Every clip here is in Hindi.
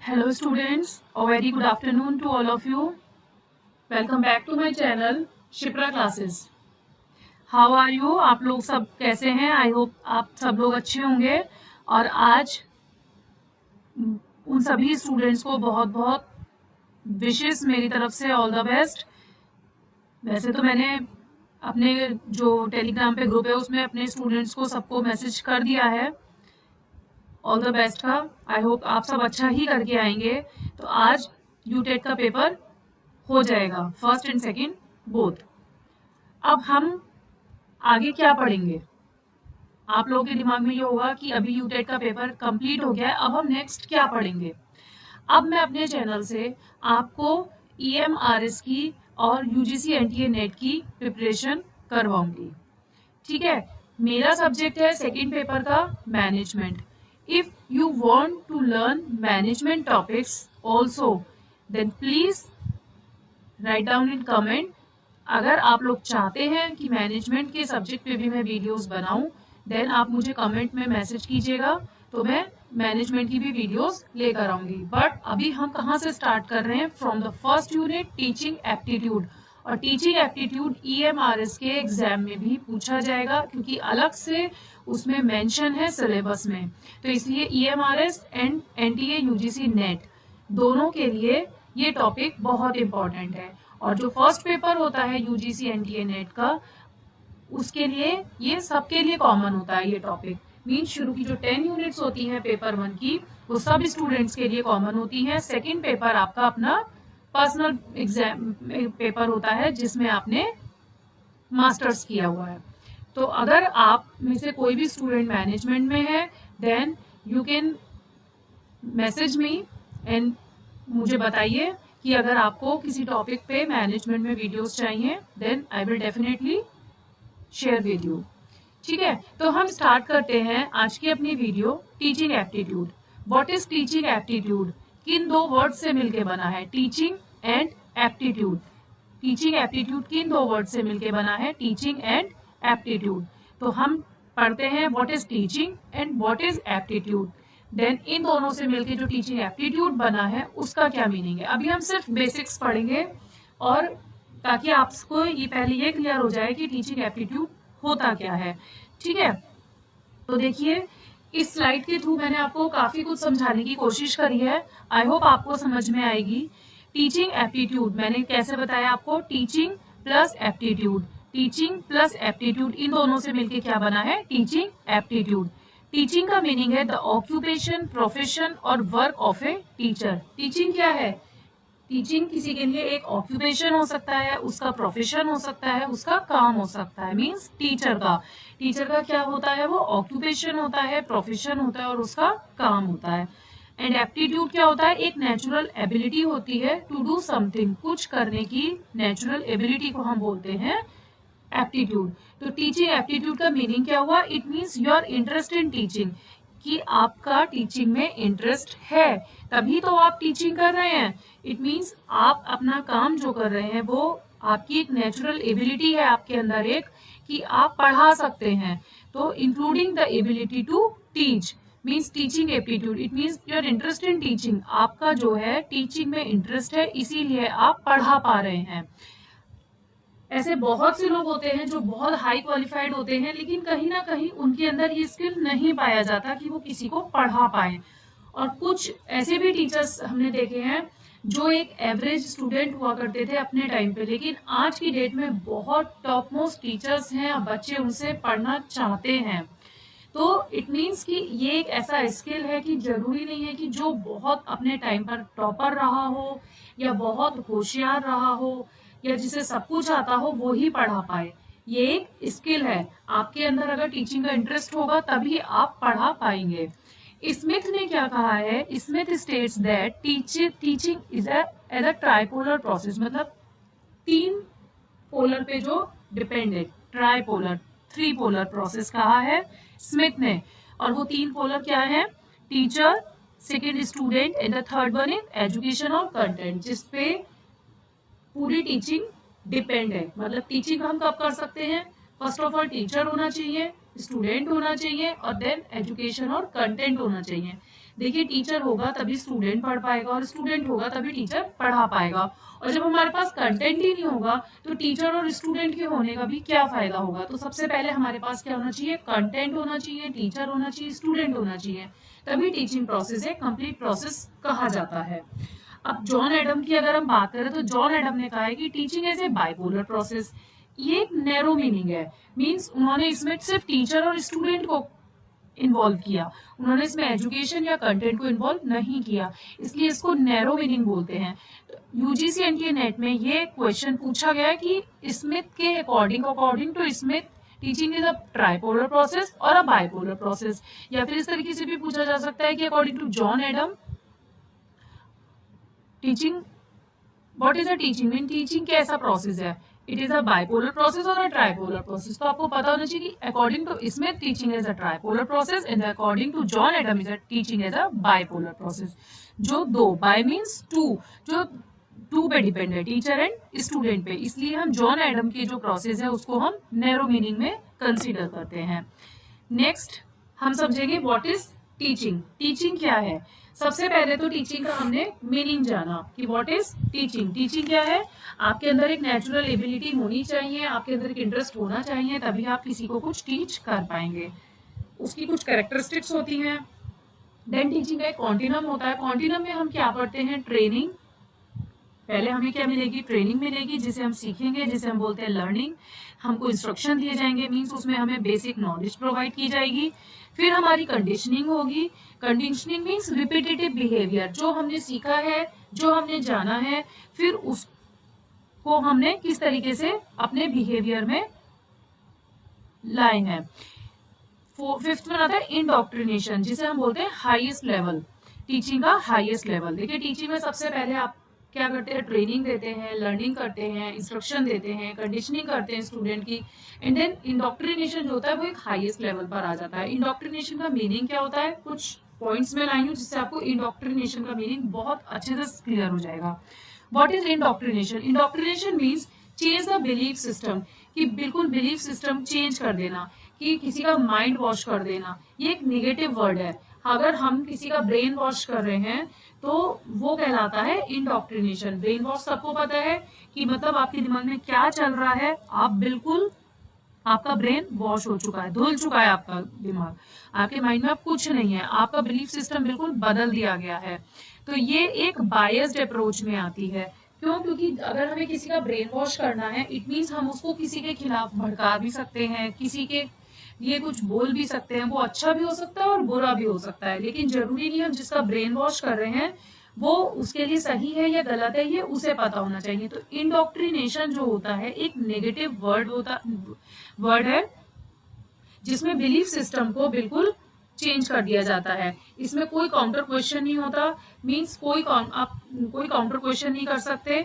Hello students, a very good afternoon to all of you. Welcome back to my channel Shipra classes. How are you? आप लोग सब कैसे हैं? आई होप आप सब लोग अच्छे होंगे. और आज उन सभी स्टूडेंट्स को बहुत बहुत विशेस मेरी तरफ से, ऑल द बेस्ट. वैसे तो मैंने अपने जो टेलीग्राम पे ग्रुप है उसमें अपने स्टूडेंट्स को सबको मैसेज कर दिया है ऑल द बेस्ट का. आई होप आप सब अच्छा ही करके आएंगे. तो आज यूटेट का पेपर हो जाएगा, फर्स्ट एंड सेकंड बोथ. अब हम आगे क्या पढ़ेंगे? आप लोगों के दिमाग में ये होगा कि अभी यूटेट का पेपर कंप्लीट हो गया है, अब हम नेक्स्ट क्या पढ़ेंगे. अब मैं अपने चैनल से आपको EMRS की और UGC NTA नेट की प्रिपरेशन करवाऊंगी. ठीक है, मेरा सब्जेक्ट है सेकंड पेपर का management. If you want to learn management topics also then please write down in comment. अगर आप लोग चाहते हैं कि मैनेजमेंट के सब्जेक्ट पे भी मैं वीडियोस बनाऊं देन आप मुझे कमेंट में मैसेज कीजिएगा, तो मैं मैनेजमेंट की भी वीडियोस लेकर आऊंगी. बट अभी हम कहाँ से स्टार्ट कर रहे हैं? From the first unit teaching aptitude. और टीचिंग एप्टीट्यूड EMRS के एग्जाम में भी पूछा जाएगा क्योंकि अलग से उसमें मेंशन है सिलेबस में. तो इसलिए EMRS and NTA UGC net दोनों के लिए ये टॉपिक बहुत इंपॉर्टेंट है. और जो फर्स्ट पेपर होता है UGC NTA नेट का, उसके लिए ये सबके लिए कॉमन होता है. ये टॉपिक मीन्स शुरू की जो 10 यूनिट्स होती हैं पेपर 1 की, वो सब स्टूडेंट्स के लिए कॉमन होती हैं. सेकंड पेपर आपका अपना पर्सनल एग्जाम पेपर होता है जिसमें आपने मास्टर्स किया हुआ है. तो अगर आप में से कोई भी स्टूडेंट मैनेजमेंट में है then you can message me and मुझे बताइए कि अगर आपको किसी टॉपिक पे मैनेजमेंट में वीडियोस चाहिए then I will definitely share with you. ठीक है, तो हम स्टार्ट करते हैं आज की अपनी video. Teaching aptitude. What is teaching aptitude? किन दो वर्ड से मिलके बना है? Teaching and aptitude. Teaching aptitude किन दो वर्ड से मिलके बना है? Teaching and aptitude. तो हम पढ़ते हैं what is teaching and what is aptitude. Then इन दोनों से मिलके जो टीचिंग एप्टीट्यूड बना है उसका क्या मीनिंग है. अभी हम सिर्फ बेसिक्स पढ़ेंगे और ताकि आपको ये पहले ये क्लियर हो जाए कि टीचिंग एप्टीट्यूड होता क्या है. ठीक है, तो देखिए इस स्लाइड के थ्रू मैंने आपको काफी कुछ समझाने की कोशिश करी है. आई होप आपको समझ में आएगी. टीचिंग एप्टीट्यूड मैंने कैसे बताया आपको? Teaching plus aptitude. Teaching plus aptitude इन दोनों से मिलके क्या बना है? Teaching aptitude. टीचिंग का मीनिंग है द ऑक्यूपेशन, प्रोफेशन और work of a teacher. Teaching क्या है? टीचिंग किसी के लिए एक ऑक्यूपेशन हो सकता है, उसका प्रोफेशन हो सकता है, उसका काम हो सकता है. मींस टीचर का क्या होता है? वो ऑक्यूपेशन होता है, प्रोफेशन होता है और उसका काम होता है. एंड एप्टीट्यूड क्या होता है? एक नेचुरल एबिलिटी होती है टू डू समथिंग. कुछ करने की नेचुरल एबिलिटी को हम बोलते हैं एप्टीट्यूड. तो टीचिंग एप्टीट्यूड का मीनिंग क्या हुआ? It means your interest in teaching, कि आपका टीचिंग में इंटरेस्ट है तभी तो आप टीचिंग कर रहे हैं. इट मीन्स आप अपना काम जो कर रहे हैं वो आपकी एक नेचुरल एबिलिटी है आपके अंदर एक, कि आप पढ़ा सकते हैं. तो including the ability to teach means teaching aptitude. It means your interest in teaching. आपका जो है टीचिंग में इंटरेस्ट है इसीलिए आप पढ़ा पा रहे हैं. ऐसे बहुत से लोग होते हैं जो बहुत हाई क्वालिफाइड होते हैं लेकिन कहीं ना कहीं उनके अंदर ये स्किल नहीं पाया जाता कि वो किसी को पढ़ा पाए. और कुछ ऐसे भी टीचर्स हमने देखे हैं जो एक एवरेज स्टूडेंट हुआ करते थे अपने टाइम पे, लेकिन आज की डेट में बहुत टॉप मोस्ट टीचर्स हैं, बच्चे उनसे पढ़ना चाहते हैं. तो इट मीन्स कि ये एक ऐसा स्किल है कि जरूरी नहीं है कि जो बहुत अपने टाइम पर टॉपर रहा हो या बहुत होशियार रहा हो या जिसे सब कुछ आता हो वो ही पढ़ा पाए. ये एक स्किल है. आपके अंदर अगर टीचिंग का इंटरेस्ट होगा तभी आप पढ़ा पाएंगे. स्मिथ ने क्या कहा है? Smith states that teaching is as a tripolar process. मतलब 3 पोलर पे जो डिपेंड है. ट्राइपोलर, 3 पोलर प्रोसेस कहा है स्मिथ ने. और वो 3 पोलर क्या है? Teacher, second student and the third one is education और कंटेंट, जिसपे पूरी टीचिंग डिपेंड है. मतलब टीचिंग हम कब कर सकते हैं? फर्स्ट ऑफ ऑल टीचर होना चाहिए, स्टूडेंट होना चाहिए और देन एजुकेशन और कंटेंट होना चाहिए। देखिए टीचर होगा तभी स्टूडेंट पढ़ पाएगा और स्टूडेंट होगा तभी टीचर पढ़ा पाएगा। और जब हमारे पास कंटेंट ही नहीं होगा तो टीचर और स्टूडेंट के होने का भी क्या फायदा होगा। तो सबसे पहले हमारे पास क्या होना चाहिए, कंटेंट होना चाहिए, टीचर होना चाहिए, स्टूडेंट होना चाहिए, तभी टीचिंग प्रोसेस एक कंप्लीट प्रोसेस कहा जाता है। अब जॉन एडम की अगर हम बात करें तो जॉन एडम ने कहा है कि teaching as a bipolar process. ये एक नैरो मीनिंग है, मींस उन्होंने इसमें सिर्फ टीचर और स्टूडेंट को इन्वॉल्व किया, उन्होंने इसमें एजुकेशन या कंटेंट को इन्वॉल्व नहीं किया, इसलिए इसको नैरो मीनिंग बोलते हैं। यूजीसी एनटीए नेट में ये क्वेश्चन पूछा गया है कि स्मिथ के according to Smith teaching is a tripolar process और अ बाइपोलर प्रोसेस। या फिर इस तरीके से भी पूछा जा सकता है कि according to John Adam teaching, what is a teaching, mean teaching कैसा प्रोसेस है, it is a bipolar process और अ ट्राइपोलर प्रोसेस। तो आपको पता होना चाहिए कि according to Smith teaching is a tripolar process and according to John Adam is a teaching is a bipolar process. जो दो, बाय मीन्स टू, जो टू पे डिपेंड है, टीचर एंड स्टूडेंट पे, इसलिए हम जॉन एडम की जो प्रोसेस है उसको हम नैरो मीनिंग में कंसीडर करते हैं। नेक्स्ट हम समझेंगे व्हाट इज टीचिंग। टीचिंग क्या है। सबसे पहले तो टीचिंग का हमने मीनिंग जाना कि व्हाट इज टीचिंग। टीचिंग क्या है, आपके अंदर एक नेचुरल एबिलिटी होनी चाहिए, आपके अंदर एक इंटरेस्ट होना चाहिए, तभी आप किसी को कुछ टीच कर पाएंगे। उसकी कुछ कैरेक्टरिस्टिक्स होती हैं। देन टीचिंग का एक कॉन्टिनम होता है। कॉन्टिनम में हम क्या पढ़ते हैं, ट्रेनिंग। पहले हमें क्या मिलेगी, ट्रेनिंग मिलेगी जिसे हम सीखेंगे, जिसे हम बोलते हैं लर्निंग। हमको इंस्ट्रक्शन दिए जाएंगे, मीन्स उसमें हमें बेसिक नॉलेज प्रोवाइड की जाएगी। फिर हमारी कंडीशनिंग होगी। कंडीशनिंग मीन्स रिपीटेटिव बिहेवियर, जो हमने सीखा है, जो हमने जाना है, फिर उसको हमने किस तरीके से अपने बिहेवियर में लाए हैं। फिफ्थ में आता है इंडोक्ट्रिनेशन, जिसे हम बोलते हैं हाईएस्ट लेवल, टीचिंग का हाईएस्ट लेवल। देखिए टीचिंग में सबसे पहले आप क्या करते हैं, ट्रेनिंग देते हैं, लर्निंग करते हैं, इंस्ट्रक्शन देते हैं, कंडीशनिंग करते हैं स्टूडेंट की, एंड देन इंडोक्ट्रिनेशन जो होता है वो एक हाईएस्ट लेवल पर आ जाता है। इंडोक्ट्रिनेशन का मीनिंग क्या होता है, कुछ पॉइंट्स में लाई हूँ जिससे आपको इंडोक्ट्रिनेशन का मीनिंग बहुत अच्छे से क्लियर हो जाएगा। What is indoctrination. Indoctrination means change the belief system, कि बिल्कुल बिलीफ सिस्टम चेंज कर देना, कि किसी का माइंड वॉश कर देना। ये एक निगेटिव वर्ड है। अगर हम किसी का ब्रेन वॉश कर रहे हैं तो वो कहलाता है इंडोक्ट्रिनेशन। ब्रेन वॉश सबको पता है कि मतलब आपके दिमाग में क्या चल रहा है, आप बिल्कुल, आपका ब्रेन वॉश हो चुका है, धुल चुका है आपका दिमाग, आपके माइंड में अब कुछ नहीं है, आपका बिलीफ सिस्टम बिल्कुल बदल दिया गया है। तो ये एक बायस्ड अप्रोच में आती है। क्यों, क्योंकि अगर हमें किसी का ब्रेन वॉश करना है, इट मीन्स हम उसको किसी के खिलाफ भड़का भी सकते हैं, किसी के लिए कुछ बोल भी सकते हैं। वो अच्छा भी हो सकता है और बुरा भी हो सकता है, लेकिन जरूरी नहीं हम जिसका ब्रेन वॉश कर रहे हैं वो उसके लिए सही है या गलत है, ये उसे पता होना चाहिए। तो इंडोक्ट्रिनेशन जो होता है एक नेगेटिव वर्ड है जिसमें बिलीफ सिस्टम को बिल्कुल चेंज कर दिया जाता है। इसमें कोई काउंटर क्वेश्चन नहीं होता, मीन्स आप कोई काउंटर क्वेश्चन नहीं कर सकते।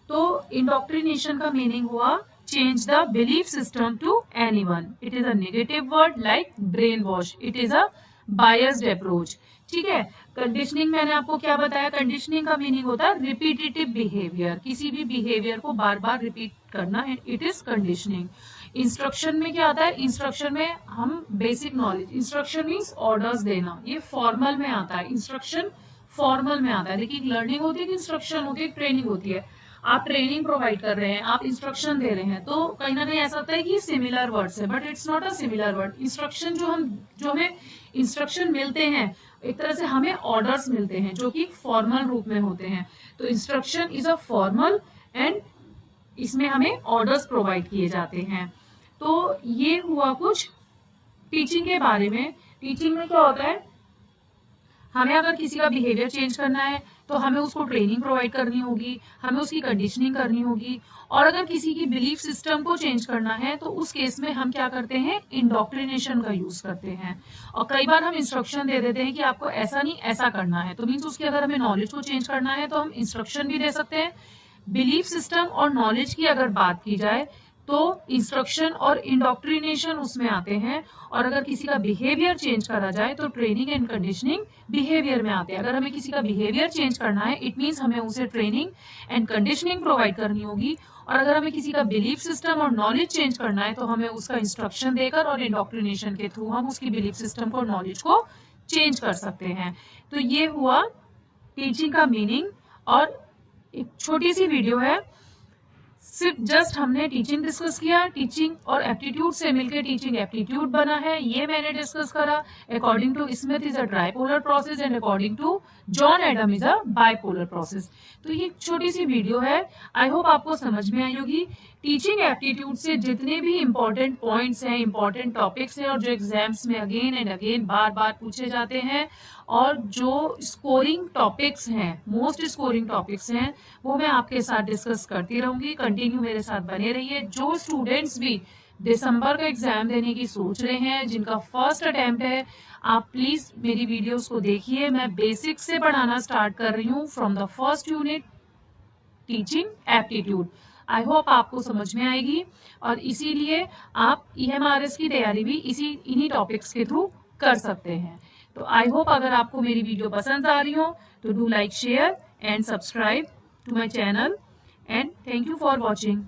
तो इंडोक्ट्रिनेशन का मीनिंग हुआ change the belief system to anyone. It is a negative word like brain wash, it is a biased approach. ठीक है। कंडीशनिंग मैंने आपको क्या बताया, कंडीशनिंग का मीनिंग होता है रिपीटेटिव बिहेवियर, किसी भी बिहेवियर को बार बार रिपीट करना है, इट इज कंडीशनिंग। इंस्ट्रक्शन में क्या आता है, इंस्ट्रक्शन में हम basic knowledge, instruction means orders देना, ये फॉर्मल में आता है। इंस्ट्रक्शन फॉर्मल में आता है, लेकिन लर्निंग होती है, इंस्ट्रक्शन होती है, ट्रेनिंग होती है। आप ट्रेनिंग प्रोवाइड कर रहे हैं, आप इंस्ट्रक्शन दे रहे हैं, तो कहीं ना कहीं ऐसा होता है कि सिमिलर वर्ड्स है, but it's not a similar word. Instruction जो हमें इंस्ट्रक्शन मिलते हैं, एक तरह से हमें ऑर्डर्स मिलते हैं जो कि फॉर्मल रूप में होते हैं। तो instruction is a formal and इसमें हमें ऑर्डर्स प्रोवाइड किए जाते हैं। तो ये हुआ कुछ टीचिंग के बारे में। टीचिंग में क्या होता है, हमें अगर किसी का बिहेवियर चेंज करना है तो हमें उसको ट्रेनिंग प्रोवाइड करनी होगी, हमें उसकी कंडीशनिंग करनी होगी। और अगर किसी की बिलीफ सिस्टम को चेंज करना है तो उस केस में हम क्या करते हैं, इंडोक्ट्रिनेशन का यूज करते हैं। और कई बार हम इंस्ट्रक्शन दे देते हैं कि आपको ऐसा नहीं ऐसा करना है, तो मीन्स उसकी अगर हमें नॉलेज को चेंज करना है तो हम इंस्ट्रक्शन भी दे सकते हैं। बिलीफ सिस्टम और नॉलेज की अगर बात की जाए तो इंस्ट्रक्शन और इंडोक्ट्रिनेशन उसमें आते हैं। और अगर किसी का बिहेवियर चेंज करा जाए तो ट्रेनिंग एंड कंडीशनिंग बिहेवियर में आते हैं। अगर हमें किसी का बिहेवियर चेंज करना है, इट मीन्स हमें उसे ट्रेनिंग एंड कंडीशनिंग प्रोवाइड करनी होगी। और अगर हमें किसी का बिलीफ सिस्टम और नॉलेज चेंज करना है तो हमें उसका इंस्ट्रक्शन देकर और इंडोक्ट्रिनेशन के थ्रू हम उसकी बिलीफ सिस्टम को और नॉलेज को चेंज कर सकते हैं। तो ये हुआ टीचिंग का मीनिंग, और एक छोटी सी वीडियो है, सिर्फ जस्ट हमने टीचिंग डिस्कस किया, टीचिंग और एप्टीट्यूड से मिलकर टीचिंग एप्टीट्यूड बना है, ये मैंने डिस्कस करा। According to Smith is a tripolar process and according to John Adam is a bipolar process. तो ये छोटी सी वीडियो है, आई होप आपको समझ में आई होगी। टीचिंग एप्टीट्यूड से जितने भी इंपॉर्टेंट पॉइंट्स हैं, इंपॉर्टेंट टॉपिक्स हैं, और जो एग्जाम्स में अगेन एंड अगेन बार बार पूछे जाते हैं, और जो स्कोरिंग टॉपिक्स हैं, मोस्ट स्कोरिंग टॉपिक्स हैं, वो मैं आपके साथ डिस्कस करती रहूंगी। कंटिन्यू मेरे साथ बने रहिए। जो स्टूडेंट्स भी दिसंबर का एग्जाम देने की सोच रहे हैं, जिनका फर्स्ट अटेम्प्ट है, आप प्लीज मेरी वीडियोस को देखिए। मैं बेसिक से पढ़ाना स्टार्ट कर रही हूँ, from the first unit teaching aptitude. I hope आपको समझ में आएगी, और इसीलिए आप EMRS की तैयारी भी इन्हीं टॉपिक्स के थ्रू कर सकते हैं। तो आई होप अगर आपको मेरी वीडियो पसंद आ रही हो तो do like, share and subscribe to my channel, and thank you for watching.